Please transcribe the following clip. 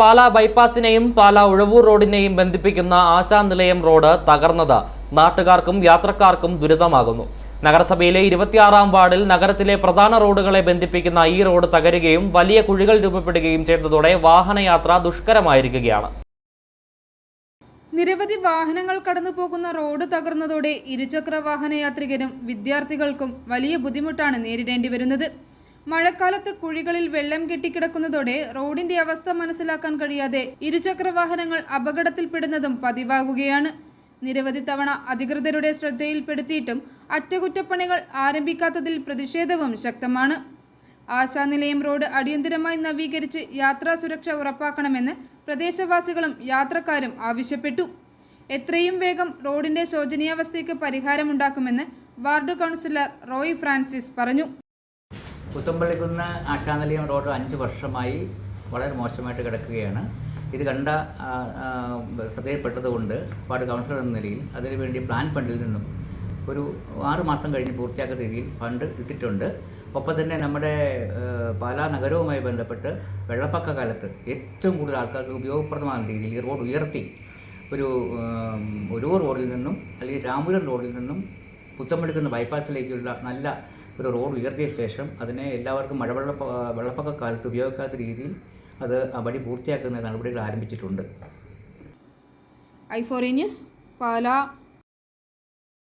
പാലാ ബൈപ്പാസിനെയും പാലാ ഉഴവൂർ റോഡിനെയും ബന്ധിപ്പിക്കുന്ന ആശാനിലയം റോഡ് തകർന്നത് നാട്ടുകാർക്കും യാത്രക്കാർക്കും ദുരിതമാകുന്നു. നഗരസഭയിലെ 26-ാം വാർഡിൽ നഗരത്തിലെ പ്രധാന റോഡുകളെ ബന്ധിപ്പിക്കുന്ന ഈ റോഡ് തകരുകയും വലിയ കുഴികൾ രൂപപ്പെടുകയും ചെയ്തതോടെ വാഹനയാത്ര ദുഷ്കരമായിരിക്കുകയാണ്. നിരവധി വാഹനങ്ങൾ കടന്നുപോകുന്ന റോഡ് തകർന്നതോടെ ഇരുചക്ര വാഹന യാത്രികരും വിദ്യാർത്ഥികൾക്കും വലിയ ബുദ്ധിമുട്ടാണ് നേരിടേണ്ടി വരുന്നത്. മഴക്കാലത്ത് കുഴികളിൽ വെള്ളം കെട്ടിക്കിടക്കുന്നതോടെ റോഡിന്റെ അവസ്ഥ മനസ്സിലാക്കാൻ കഴിയാതെ ഇരുചക്ര വാഹനങ്ങൾ അപകടത്തിൽപ്പെടുന്നതും പതിവാകുകയാണ്. നിരവധി തവണ അധികൃതരുടെ ശ്രദ്ധയിൽപ്പെടുത്തിയിട്ടും അറ്റകുറ്റപ്പണികൾ ആരംഭിക്കാത്തതിൽ പ്രതിഷേധവും ശക്തമാണ്. ആശാനിലയം റോഡ് അടിയന്തരമായി നവീകരിച്ച് യാത്രാ സുരക്ഷ ഉറപ്പാക്കണമെന്ന് പ്രദേശവാസികളും യാത്രക്കാരും ആവശ്യപ്പെട്ടു. എത്രയും വേഗം റോഡിന്റെ ശോചനീയാവസ്ഥയ്ക്ക് പരിഹാരമുണ്ടാക്കുമെന്ന് വാർഡ് കൗൺസിലർ റോയ് ഫ്രാൻസിസ് പറഞ്ഞു. പുത്തമ്പള്ളിക്കുന്ന് ആശാനിലയം റോഡ് 5 വർഷമായി വളരെ മോശമായിട്ട് കിടക്കുകയാണ്. ഇത് കണ്ട ശ്രദ്ധയിൽപ്പെട്ടതുകൊണ്ട് വാർഡ് കൗൺസിലർ എന്ന നിലയിൽ അതിനുവേണ്ടി പ്ലാൻ ഫണ്ടിൽ നിന്നും ഒരു 6 മാസം കഴിഞ്ഞ് പൂർത്തിയാക്കുന്ന രീതിയിൽ ഫണ്ട് ഇട്ടിട്ടുണ്ട്. ഒപ്പം തന്നെ നമ്മുടെ പാലാ നഗരവുമായി ബന്ധപ്പെട്ട് വെള്ളപ്പൊക്ക കാലത്ത് ഏറ്റവും കൂടുതൽ ആൾക്കാർക്ക് ഉപയോഗപ്രദമായ രീതിയിൽ ഈ റോഡ് ഉയർത്തി ഒരു ഉഴവൂർ റോഡിൽ നിന്നും അല്ലെങ്കിൽ രാമപുരം റോഡിൽ നിന്നും പുത്തമ്പള്ളിക്കുന്ന് ബൈപ്പാസിലേക്കുള്ള നല്ല ഒരു റോഡ് ഉയർത്തിയ ശേഷം അതിനെ എല്ലാവർക്കും വെള്ളപ്പൊക്ക കാലത്ത് ഉപയോഗിക്കാത്ത രീതിയിൽ അത് വഴി പൂർത്തിയാക്കുന്ന നടപടികൾ ആരംഭിച്ചിട്ടുണ്ട്. i4 news Pala.